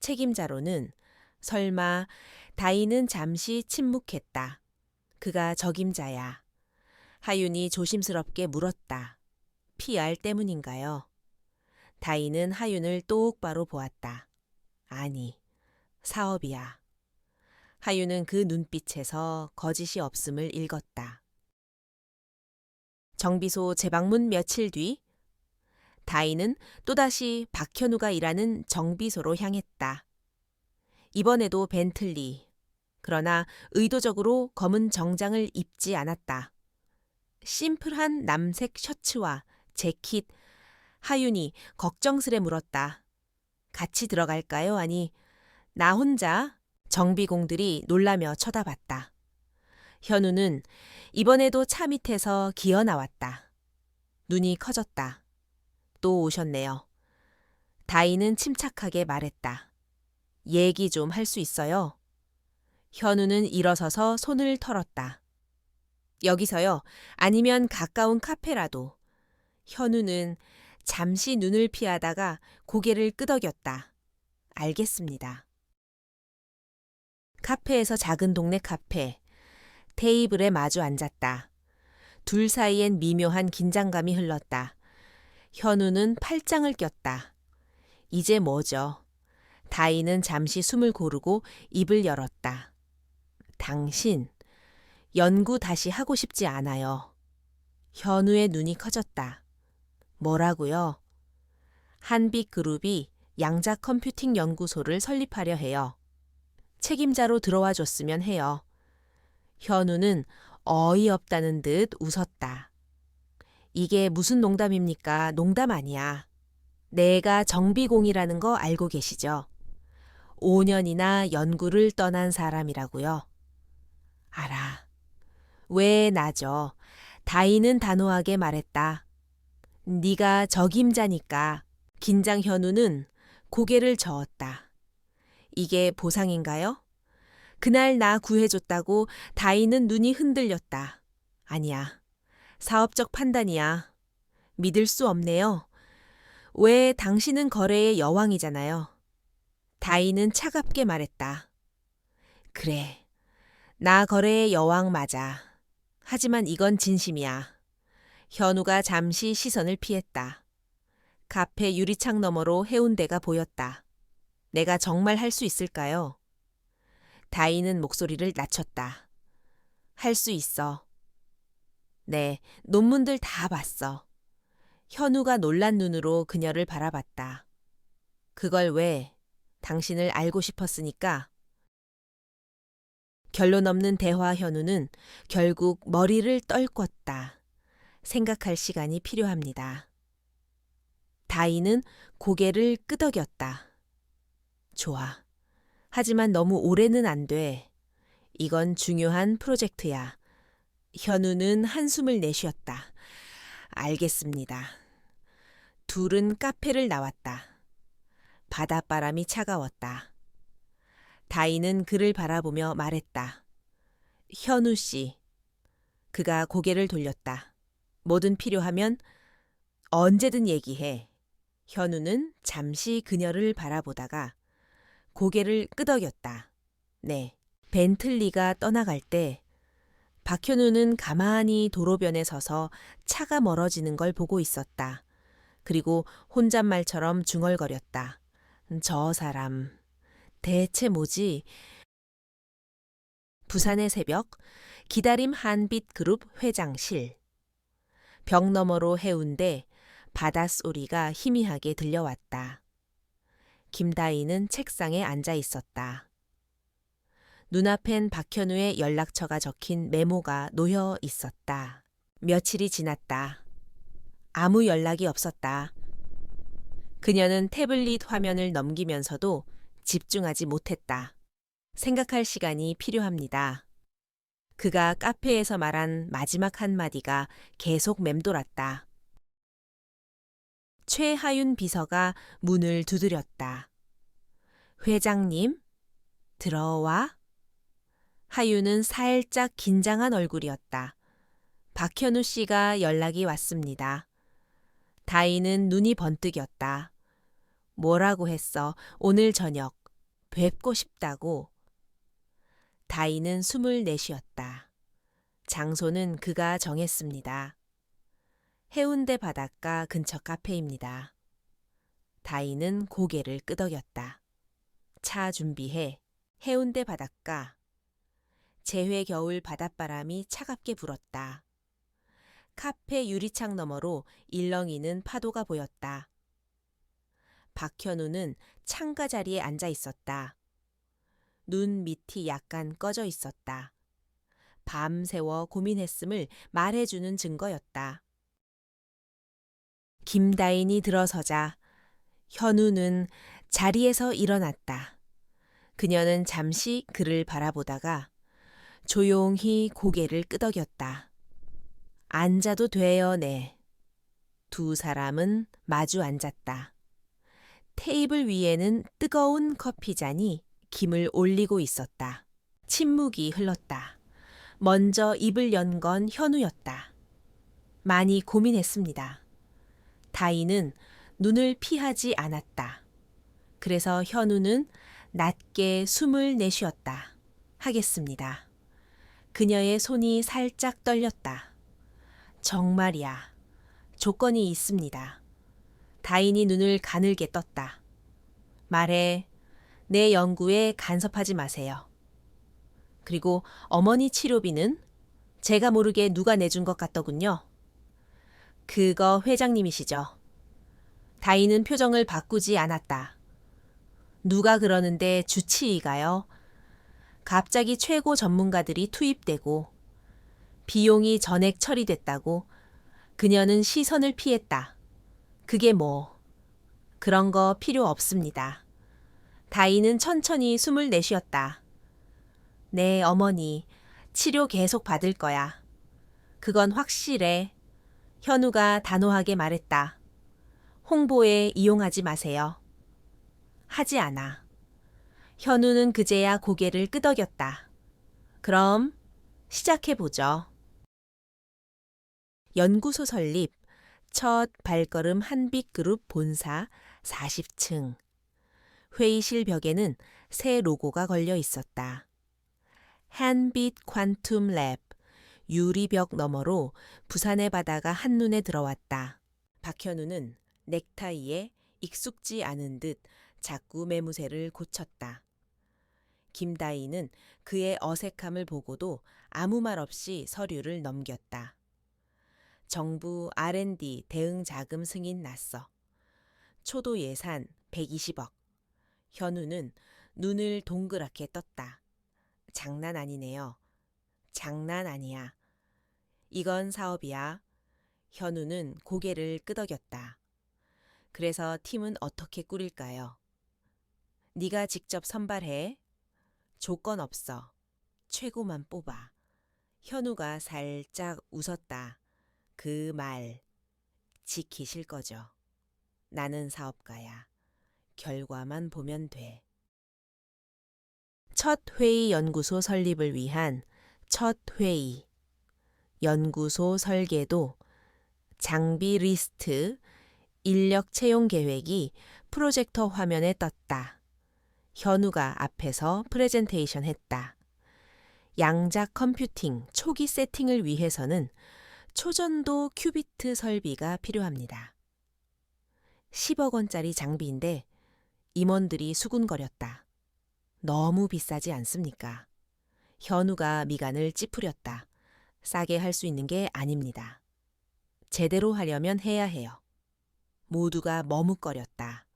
책임자로는 설마. 다이는 잠시 침묵했다. 그가 적임자야. 하윤이 조심스럽게 물었다. PR 때문인가요? 다이는 하윤을 똑바로 보았다. 아니, 사업이야. 하윤은 그 눈빛에서 거짓이 없음을 읽었다. 정비소 재방문 며칠 뒤 다이는 또다시 박현우가 일하는 정비소로 향했다. 이번에도 벤틀리. 그러나 의도적으로 검은 정장을 입지 않았다. 심플한 남색 셔츠와 재킷. 하윤이 걱정스레 물었다. 같이 들어갈까요? 아니, 나 혼자? 정비공들이 놀라며 쳐다봤다. 현우는 이번에도 차 밑에서 기어 나왔다. 눈이 커졌다. 또 오셨네요. 다이는 침착하게 말했다. 얘기 좀 할 수 있어요? 현우는 일어서서 손을 털었다. 여기서요. 아니면 가까운 카페라도. 현우는 잠시 눈을 피하다가 고개를 끄덕였다. 알겠습니다. 카페에서 작은 동네 카페. 테이블에 마주 앉았다. 둘 사이엔 미묘한 긴장감이 흘렀다. 현우는 팔짱을 꼈다. 이제 뭐죠? 다이는 잠시 숨을 고르고 입을 열었다. 당신, 연구 다시 하고 싶지 않아요. 현우의 눈이 커졌다. 뭐라고요? 한빛그룹이 양자컴퓨팅 연구소를 설립하려 해요. 책임자로 들어와 줬으면 해요. 현우는 어이없다는 듯 웃었다. 이게 무슨 농담입니까? 농담 아니야. 내가 정비공이라는 거 알고 계시죠? 5년이나 연구를 떠난 사람이라고요. 알아. 왜 나죠? 다이는 단호하게 말했다. 네가 적임자니까. 긴장 현우는 고개를 저었다. 이게 보상인가요? 그날 나 구해줬다고 다인은 눈이 흔들렸다. 아니야. 사업적 판단이야. 믿을 수 없네요. 왜 당신은 거래의 여왕이잖아요. 다인은 차갑게 말했다. 그래. 나 거래의 여왕 맞아. 하지만 이건 진심이야. 현우가 잠시 시선을 피했다. 카페 유리창 너머로 해운대가 보였다. 내가 정말 할 수 있을까요? 다인은 목소리를 낮췄다. 할 수 있어. 네, 논문들 다 봤어. 현우가 놀란 눈으로 그녀를 바라봤다. 그걸 왜? 당신을 알고 싶었으니까. 결론 없는 대화 현우는 결국 머리를 떨궜다. 생각할 시간이 필요합니다. 다인은 고개를 끄덕였다. 좋아. 하지만 너무 오래는 안 돼. 이건 중요한 프로젝트야. 현우는 한숨을 내쉬었다. 알겠습니다. 둘은 카페를 나왔다. 바닷바람이 차가웠다. 다인은 그를 바라보며 말했다. 현우 씨. 그가 고개를 돌렸다. 뭐든 필요하면 언제든 얘기해. 현우는 잠시 그녀를 바라보다가 고개를 끄덕였다. 네. 벤틀리가 떠나갈 때 박현우는 가만히 도로변에 서서 차가 멀어지는 걸 보고 있었다. 그리고 혼잣말처럼 중얼거렸다. 저 사람. 대체 뭐지? 부산의 새벽, 기다림 한빛 그룹 회장실. 벽 너머로 해운대, 바닷소리가 희미하게 들려왔다. 김다희는 책상에 앉아 있었다. 눈앞엔 박현우의 연락처가 적힌 메모가 놓여 있었다. 며칠이 지났다. 아무 연락이 없었다. 그녀는 태블릿 화면을 넘기면서도 집중하지 못했다. 생각할 시간이 필요합니다. 그가 카페에서 말한 마지막 한마디가 계속 맴돌았다. 최하윤 비서가 문을 두드렸다. 회장님, 들어와? 하윤은 살짝 긴장한 얼굴이었다. 박현우 씨가 연락이 왔습니다. 다희는 눈이 번뜩였다. 뭐라고 했어? 오늘 저녁 뵙고 싶다고. 다희는 숨을 내쉬었다. 장소는 그가 정했습니다. 해운대 바닷가 근처 카페입니다. 다희는 고개를 끄덕였다. 차 준비해. 해운대 바닷가. 재회 겨울 바닷바람이 차갑게 불었다. 카페 유리창 너머로 일렁이는 파도가 보였다. 박현우는 창가 자리에 앉아 있었다. 눈 밑이 약간 꺼져 있었다. 밤새워 고민했음을 말해주는 증거였다. 김다인이 들어서자 현우는 자리에서 일어났다. 그녀는 잠시 그를 바라보다가 조용히 고개를 끄덕였다. 앉아도 돼요, 네. 두 사람은 마주 앉았다. 테이블 위에는 뜨거운 커피잔이 김을 올리고 있었다. 침묵이 흘렀다. 먼저 입을 연 건 현우였다. 많이 고민했습니다. 다희는 눈을 피하지 않았다. 그래서 현우는 낮게 숨을 내쉬었다. 하겠습니다. 그녀의 손이 살짝 떨렸다. 정말이야. 조건이 있습니다. 다인이 눈을 가늘게 떴다. 말해. 내 연구에 간섭하지 마세요. 그리고 어머니 치료비는 제가 모르게 누가 내준 것 같더군요. 그거 회장님이시죠. 다인은 표정을 바꾸지 않았다. 누가 그러는데 주치의가요? 갑자기 최고 전문가들이 투입되고 비용이 전액 처리됐다고 그녀는 시선을 피했다. 그게 뭐. 그런 거 필요 없습니다. 다희는 천천히 숨을 내쉬었다. 네, 어머니. 치료 계속 받을 거야. 그건 확실해. 현우가 단호하게 말했다. 홍보에 이용하지 마세요. 하지 않아. 현우는 그제야 고개를 끄덕였다. 그럼 시작해보죠. 연구소 설립, 첫 발걸음 한빛그룹 본사 40층. 회의실 벽에는 새 로고가 걸려 있었다. 한빛 퀀툼 랩, 유리벽 너머로 부산의 바다가 한눈에 들어왔다. 박현우는 넥타이에 익숙지 않은 듯 자꾸 매무새를 고쳤다. 김다희는 그의 어색함을 보고도 아무 말 없이 서류를 넘겼다. 정부 R&D 대응 자금 승인 났어. 초도 예산 120억. 현우는 눈을 동그랗게 떴다. 장난 아니네요. 장난 아니야. 이건 사업이야. 현우는 고개를 끄덕였다. 그래서 팀은 어떻게 꾸릴까요? 네가 직접 선발해. 조건 없어. 최고만 뽑아. 현우가 살짝 웃었다. 그 말 지키실 거죠. 나는 사업가야. 결과만 보면 돼. 첫 회의 연구소 설립을 위한 첫 회의. 연구소 설계도, 장비 리스트, 인력 채용 계획이 프로젝터 화면에 떴다. 현우가 앞에서 프레젠테이션 했다. 양자 컴퓨팅 초기 세팅을 위해서는 초전도 큐비트 설비가 필요합니다. 10억 원짜리 장비인데 임원들이 수군거렸다. 너무 비싸지 않습니까? 현우가 미간을 찌푸렸다. 싸게 할 수 있는 게 아닙니다. 제대로 하려면 해야 해요. 모두가 머뭇거렸다.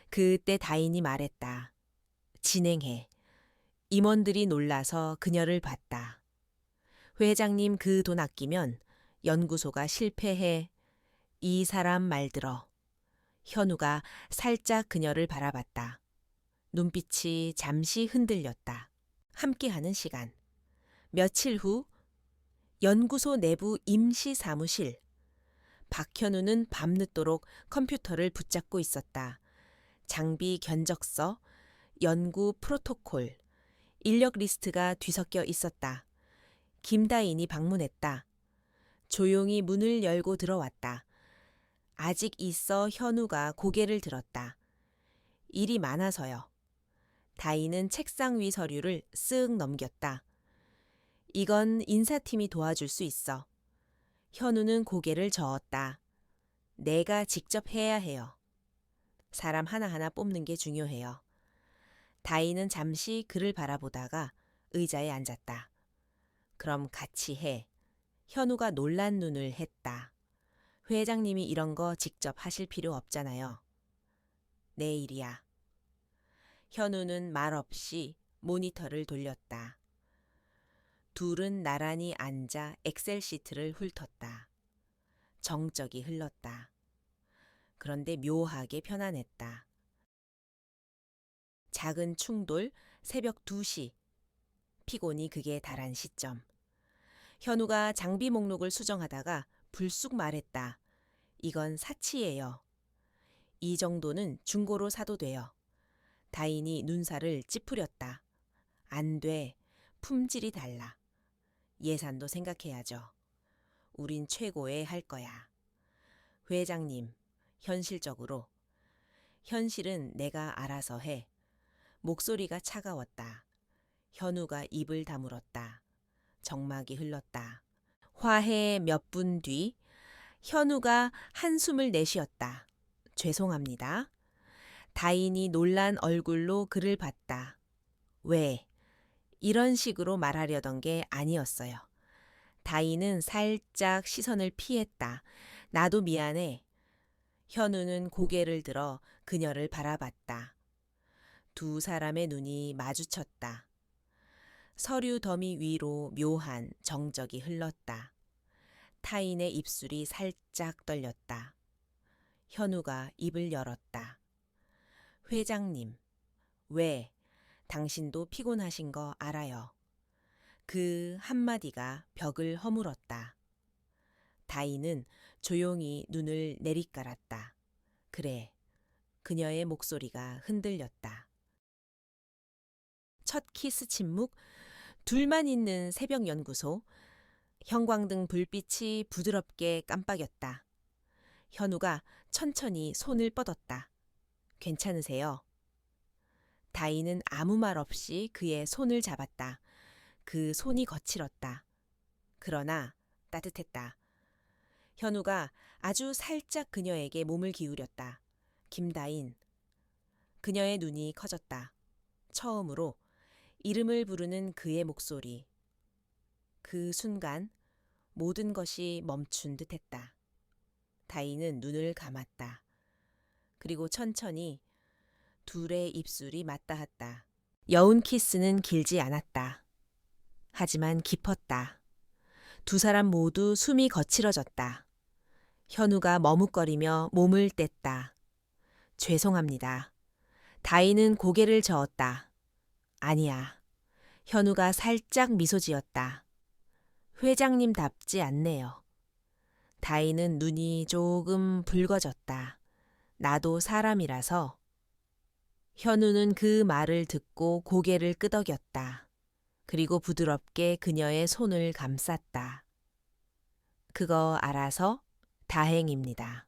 그때 다인이 말했다. 진행해. 임원들이 놀라서 그녀를 봤다. 회장님 그 돈 아끼면 연구소가 실패해. 이 사람 말 들어. 현우가 살짝 그녀를 바라봤다. 눈빛이 잠시 흔들렸다. 함께하는 시간. 며칠 후 연구소 내부 임시 사무실. 박현우는 밤늦도록 컴퓨터를 붙잡고 있었다. 장비 견적서, 연구 프로토콜, 인력 리스트가 뒤섞여 있었다. 김다인이 방문했다. 조용히 문을 열고 들어왔다. 아직 있어 현우가 고개를 들었다. 일이 많아서요. 다인은 책상 위 서류를 쓱 넘겼다. 이건 인사팀이 도와줄 수 있어. 현우는 고개를 저었다. 내가 직접 해야 해요. 사람 하나하나 뽑는 게 중요해요. 다인은 잠시 그를 바라보다가 의자에 앉았다. 그럼 같이 해. 현우가 놀란 눈을 했다. 회장님이 이런 거 직접 하실 필요 없잖아요. 내 일이야. 현우는 말없이 모니터를 돌렸다. 둘은 나란히 앉아 엑셀 시트를 훑었다. 정적이 흘렀다. 그런데 묘하게 편안했다. 작은 충돌, 새벽 2시. 피곤이 극에 달한 시점. 현우가 장비 목록을 수정하다가 불쑥 말했다. 이건 사치예요. 이 정도는 중고로 사도 돼요. 다인이 눈살을 찌푸렸다. 안 돼. 품질이 달라. 예산도 생각해야죠. 우린 최고의 할 거야. 회장님, 현실적으로. 현실은 내가 알아서 해. 목소리가 차가웠다. 현우가 입을 다물었다. 정막이 흘렀다. 화해 몇 분 뒤 현우가 한숨을 내쉬었다. 죄송합니다. 다인이 놀란 얼굴로 그를 봤다. 왜? 이런 식으로 말하려던 게 아니었어요. 다인은 살짝 시선을 피했다. 나도 미안해. 현우는 고개를 들어 그녀를 바라봤다. 두 사람의 눈이 마주쳤다. 서류 더미 위로 묘한 정적이 흘렀다. 타인의 입술이 살짝 떨렸다. 현우가 입을 열었다. 회장님, 왜? 당신도 피곤하신 거 알아요. 그 한마디가 벽을 허물었다. 다인은 조용히 눈을 내리깔았다. 그래, 그녀의 목소리가 흔들렸다. 첫 키스 침묵, 둘만 있는 새벽 연구소. 형광등 불빛이 부드럽게 깜빡였다. 현우가 천천히 손을 뻗었다. 괜찮으세요? 다인은 아무 말 없이 그의 손을 잡았다. 그 손이 거칠었다. 그러나 따뜻했다. 현우가 아주 살짝 그녀에게 몸을 기울였다. 김다인. 그녀의 눈이 커졌다. 처음으로 이름을 부르는 그의 목소리. 그 순간 모든 것이 멈춘 듯했다. 다인은 눈을 감았다. 그리고 천천히 둘의 입술이 맞닿았다. 여운 키스는 길지 않았다. 하지만 깊었다. 두 사람 모두 숨이 거칠어졌다. 현우가 머뭇거리며 몸을 뗐다. 죄송합니다. 다인은 고개를 저었다. 아니야. 현우가 살짝 미소 지었다. 회장님답지 않네요. 다인은 눈이 조금 붉어졌다. 나도 사람이라서. 현우는 그 말을 듣고 고개를 끄덕였다. 그리고 부드럽게 그녀의 손을 감쌌다. 그거 알아서 다행입니다.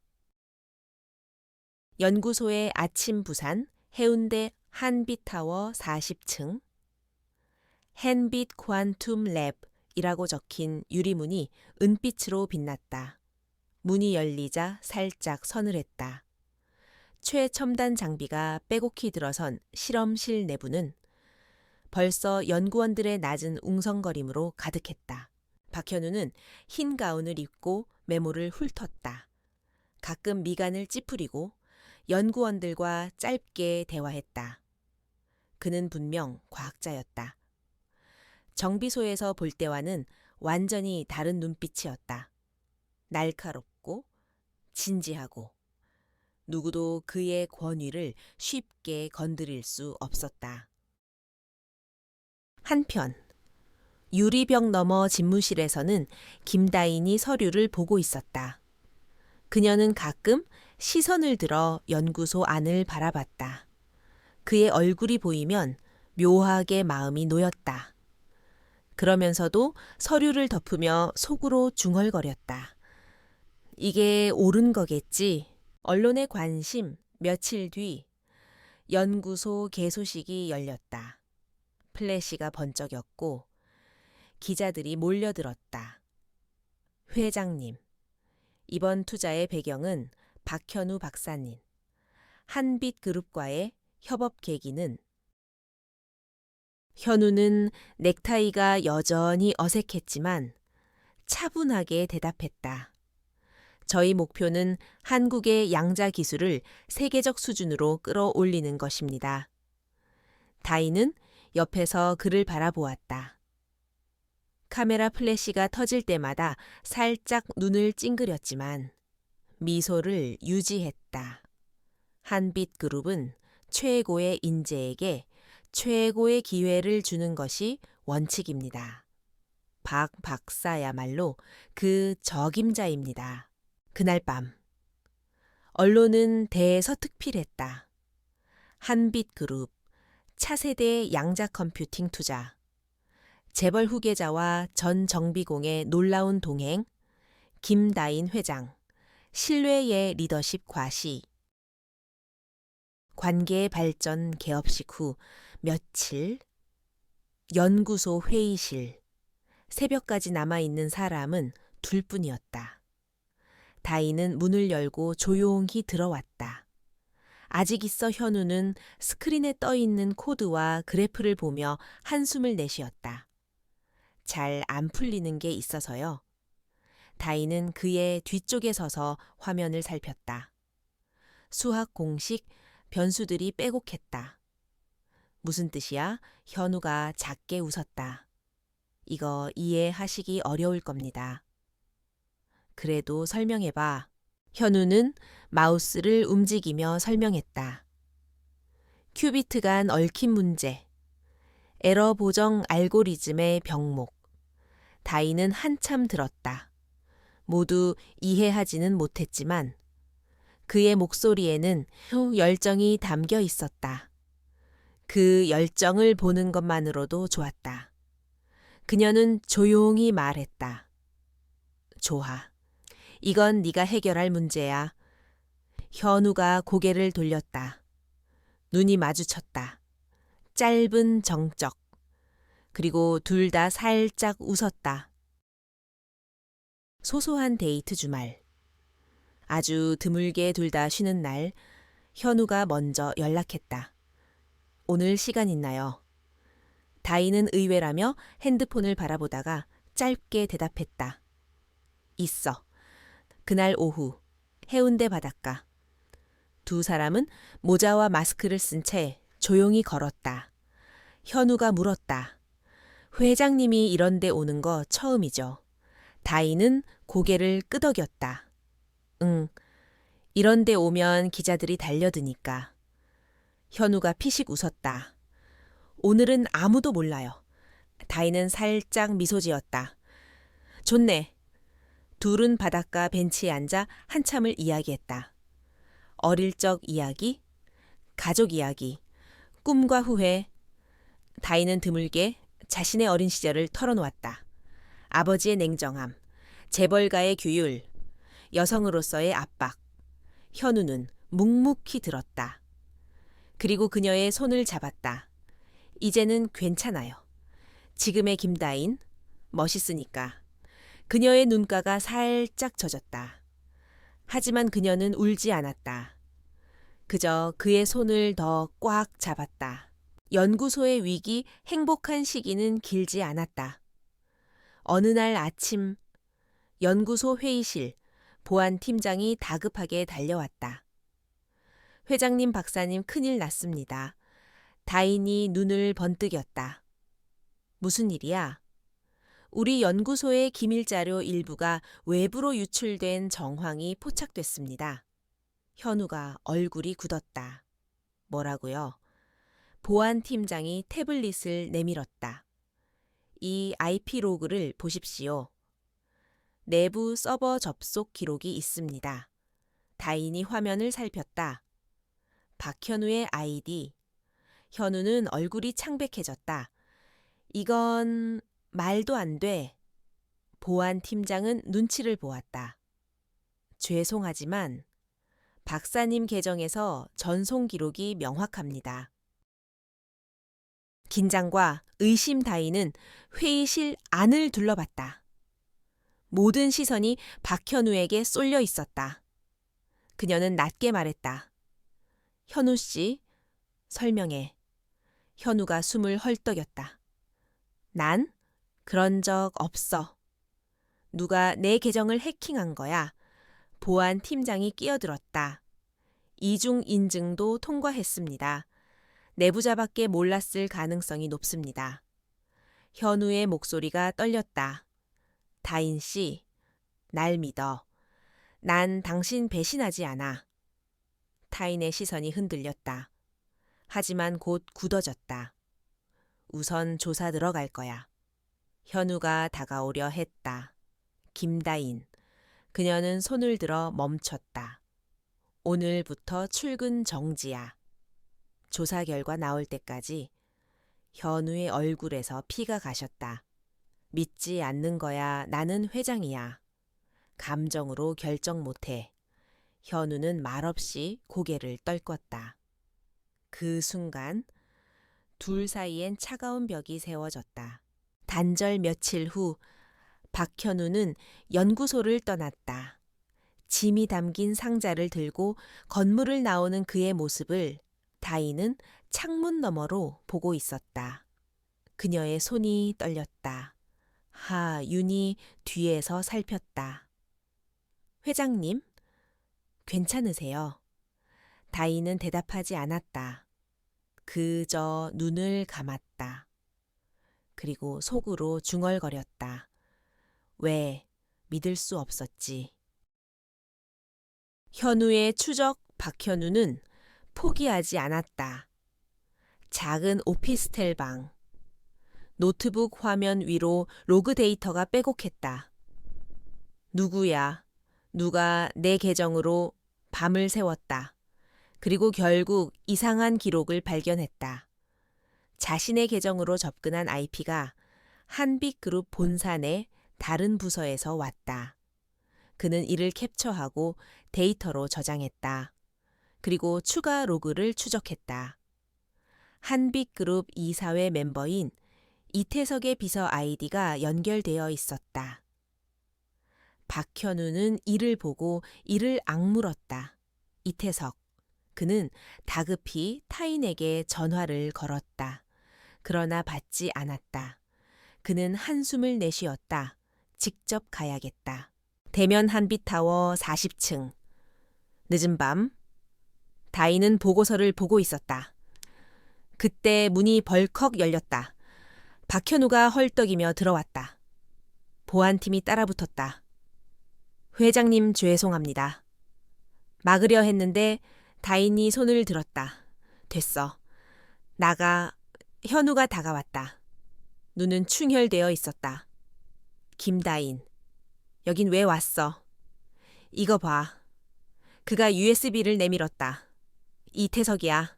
연구소의 아침 부산 해운대 한빛타워 40층 헨빛 퀀툼 랩이라고 적힌 유리문이 은빛으로 빛났다. 문이 열리자 살짝 서늘했다. 최첨단 장비가 빼곡히 들어선 실험실 내부는 벌써 연구원들의 낮은 웅성거림으로 가득했다. 박현우는 흰 가운을 입고 메모를 훑었다. 가끔 미간을 찌푸리고 연구원들과 짧게 대화했다. 그는 분명 과학자였다. 정비소에서 볼 때와는 완전히 다른 눈빛이었다. 날카롭고 진지하고 누구도 그의 권위를 쉽게 건드릴 수 없었다. 한편 유리벽 너머 집무실에서는 김다인이 서류를 보고 있었다. 그녀는 가끔 시선을 들어 연구소 안을 바라봤다. 그의 얼굴이 보이면 묘하게 마음이 놓였다. 그러면서도 서류를 덮으며 속으로 중얼거렸다. 이게 옳은 거겠지. 언론의 관심. 며칠 뒤 연구소 개소식이 열렸다. 플래시가 번쩍였고 기자들이 몰려들었다. 회장님, 이번 투자의 배경은 박현우 박사님, 한빛그룹과의 협업 계기는 현우는 넥타이가 여전히 어색했지만 차분하게 대답했다. 저희 목표는 한국의 양자 기술을 세계적 수준으로 끌어올리는 것입니다. 다인은 옆에서 그를 바라보았다. 카메라 플래시가 터질 때마다 살짝 눈을 찡그렸지만 미소를 유지했다. 한빛그룹은 최고의 인재에게 최고의 기회를 주는 것이 원칙입니다. 박 박사야말로 그 적임자입니다. 그날 밤 언론은 대서특필했다. 한빛그룹 차세대 양자 컴퓨팅 투자 재벌 후계자와 전 정비공의 놀라운 동행 김다인 회장 신뢰의 리더십 과시 관계 발전 개업식 후 며칠 연구소 회의실 새벽까지 남아있는 사람은 둘뿐이었다. 다인은 문을 열고 조용히 들어왔다. 아직 있어 현우는 스크린에 떠있는 코드와 그래프를 보며 한숨을 내쉬었다. 잘 안 풀리는 게 있어서요. 다인은 그의 뒤쪽에 서서 화면을 살폈다. 수학 공식, 변수들이 빼곡했다. 무슨 뜻이야? 현우가 작게 웃었다. 이거 이해하시기 어려울 겁니다. 그래도 설명해봐. 현우는 마우스를 움직이며 설명했다. 큐비트 간 얽힌 문제, 에러 보정 알고리즘의 병목. 다인은 한참 들었다. 모두 이해하지는 못했지만 그의 목소리에는 열정이 담겨 있었다. 그 열정을 보는 것만으로도 좋았다. 그녀는 조용히 말했다. 좋아. 이건 네가 해결할 문제야. 현우가 고개를 돌렸다. 눈이 마주쳤다. 짧은 정적. 그리고 둘 다 살짝 웃었다. 소소한 데이트 주말. 아주 드물게 둘 다 쉬는 날, 현우가 먼저 연락했다. 오늘 시간 있나요? 다인은 의외라며 핸드폰을 바라보다가 짧게 대답했다. 있어. 그날 오후, 해운대 바닷가. 두 사람은 모자와 마스크를 쓴 채 조용히 걸었다. 현우가 물었다. 회장님이 이런 데 오는 거 처음이죠. 다인은 고개를 끄덕였다. 응, 이런 데 오면 기자들이 달려드니까. 현우가 피식 웃었다. 오늘은 아무도 몰라요. 다인은 살짝 미소 지었다. 좋네. 둘은 바닷가 벤치에 앉아 한참을 이야기했다. 어릴 적 이야기, 가족 이야기, 꿈과 후회. 다인은 드물게 자신의 어린 시절을 털어놓았다. 아버지의 냉정함, 재벌가의 규율, 여성으로서의 압박. 현우는 묵묵히 들었다. 그리고 그녀의 손을 잡았다. 이제는 괜찮아요. 지금의 김다인, 멋있으니까. 그녀의 눈가가 살짝 젖었다. 하지만 그녀는 울지 않았다. 그저 그의 손을 더 꽉 잡았다. 연구소의 위기, 행복한 시기는 길지 않았다. 어느 날 아침, 연구소 회의실, 보안 팀장이 다급하게 달려왔다. 회장님, 박사님, 큰일 났습니다. 다인이 눈을 번뜩였다. 무슨 일이야? 우리 연구소의 기밀자료 일부가 외부로 유출된 정황이 포착됐습니다. 현우가 얼굴이 굳었다. 뭐라고요? 보안 팀장이 태블릿을 내밀었다. 이 IP 로그를 보십시오. 내부 서버 접속 기록이 있습니다. 다인이 화면을 살폈다. 박현우의 아이디. 현우는 얼굴이 창백해졌다. 이건 말도 안 돼. 보안 팀장은 눈치를 보았다. 죄송하지만 박사님 계정에서 전송 기록이 명확합니다. 긴장과 의심 다인은 회의실 안을 둘러봤다. 모든 시선이 박현우에게 쏠려 있었다. 그녀는 낮게 말했다. 현우 씨, 설명해. 현우가 숨을 헐떡였다. 난 그런 적 없어. 누가 내 계정을 해킹한 거야. 보안 팀장이 끼어들었다. 이중 인증도 통과했습니다. 내부자밖에 몰랐을 가능성이 높습니다. 현우의 목소리가 떨렸다. 다인 씨, 날 믿어. 난 당신 배신하지 않아. 타인의 시선이 흔들렸다. 하지만 곧 굳어졌다. 우선 조사 들어갈 거야. 현우가 다가오려 했다. 김다인. 그녀는 손을 들어 멈췄다. 오늘부터 출근 정지야. 조사 결과 나올 때까지 현우의 얼굴에서 피가 가셨다. 믿지 않는 거야. 나는 회장이야. 감정으로 결정 못해. 현우는 말없이 고개를 떨궜다. 그 순간 둘 사이엔 차가운 벽이 세워졌다. 단절 며칠 후 박현우는 연구소를 떠났다. 짐이 담긴 상자를 들고 건물을 나오는 그의 모습을 다인은 창문 너머로 보고 있었다. 그녀의 손이 떨렸다. 하윤이 뒤에서 살폈다. 회장님, 괜찮으세요? 다인은 대답하지 않았다. 그저 눈을 감았다. 그리고 속으로 중얼거렸다. 왜 믿을 수 없었지. 현우의 추적 박현우는 포기하지 않았다. 작은 오피스텔 방. 노트북 화면 위로 로그 데이터가 빼곡했다. 누구야? 누가 내 계정으로 밤을 새웠다. 그리고 결국 이상한 기록을 발견했다. 자신의 계정으로 접근한 IP가 한빛그룹 본사내 다른 부서에서 왔다. 그는 이를 캡처하고 데이터로 저장했다. 그리고 추가 로그를 추적했다. 한빛그룹 이사회 멤버인 이태석의 비서 아이디가 연결되어 있었다. 박현우는 이를 보고 이를 악물었다. 이태석. 그는 다급히 타인에게 전화를 걸었다. 그러나 받지 않았다. 그는 한숨을 내쉬었다. 직접 가야겠다. 대면 한빛타워 40층. 늦은 밤. 다인은 보고서를 보고 있었다. 그때 문이 벌컥 열렸다. 박현우가 헐떡이며 들어왔다. 보안팀이 따라붙었다. 회장님 죄송합니다. 막으려 했는데 다인이 손을 들었다. 됐어. 나가. 현우가 다가왔다. 눈은 충혈되어 있었다. 김다인. 여긴 왜 왔어? 이거 봐. 그가 USB를 내밀었다. 이태석이야.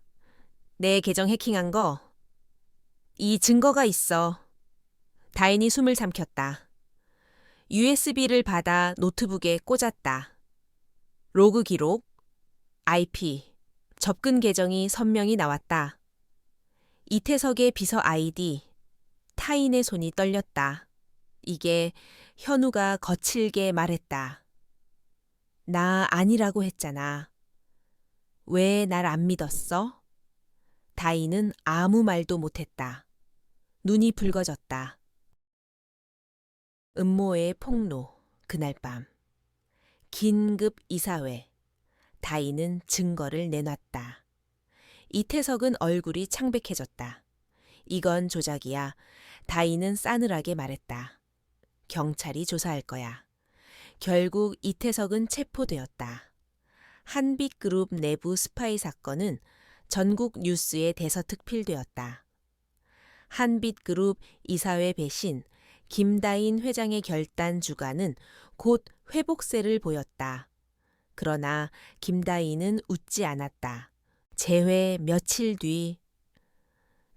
내 계정 해킹한 거. 이 증거가 있어. 다인이 숨을 삼켰다. USB를 받아 노트북에 꽂았다. 로그 기록, IP, 접근 계정이 선명히 나왔다. 이태석의 비서 아이디, 타인의 손이 떨렸다. 이게 현우가 거칠게 말했다. 나 아니라고 했잖아. 왜 날 안 믿었어? 다인은 아무 말도 못했다. 눈이 붉어졌다. 음모의 폭로, 그날 밤. 긴급 이사회. 다인은 증거를 내놨다. 이태석은 얼굴이 창백해졌다. 이건 조작이야. 다인은 싸늘하게 말했다. 경찰이 조사할 거야. 결국 이태석은 체포되었다. 한빛그룹 내부 스파이 사건은 전국 뉴스에 대서특필되었다. 한빛그룹 이사회 배신, 김다인 회장의 결단 주가는 곧 회복세를 보였다. 그러나 김다인은 웃지 않았다. 재회 며칠 뒤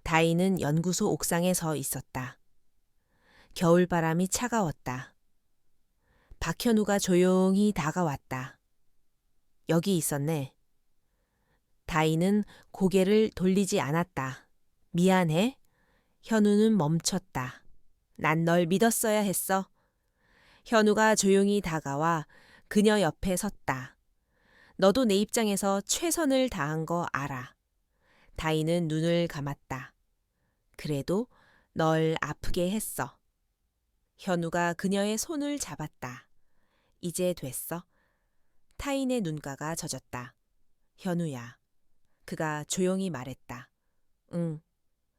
다인은 연구소 옥상에 서 있었다. 겨울바람이 차가웠다. 박현우가 조용히 다가왔다. 여기 있었네. 다인은 고개를 돌리지 않았다. 미안해. 현우는 멈췄다. 난 널 믿었어야 했어. 현우가 조용히 다가와 그녀 옆에 섰다. 너도 내 입장에서 최선을 다한 거 알아. 다인은 눈을 감았다. 그래도 널 아프게 했어. 현우가 그녀의 손을 잡았다. 이제 됐어. 타인의 눈가가 젖었다. 현우야. 그가 조용히 말했다. 응,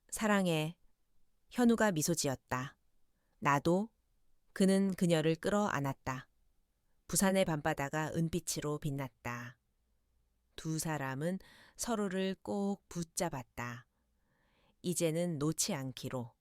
사랑해. 현우가 미소 지었다. 나도. 그는 그녀를 끌어안았다. 부산의 밤바다가 은빛으로 빛났다. 두 사람은 서로를 꼭 붙잡았다. 이제는 놓지 않기로.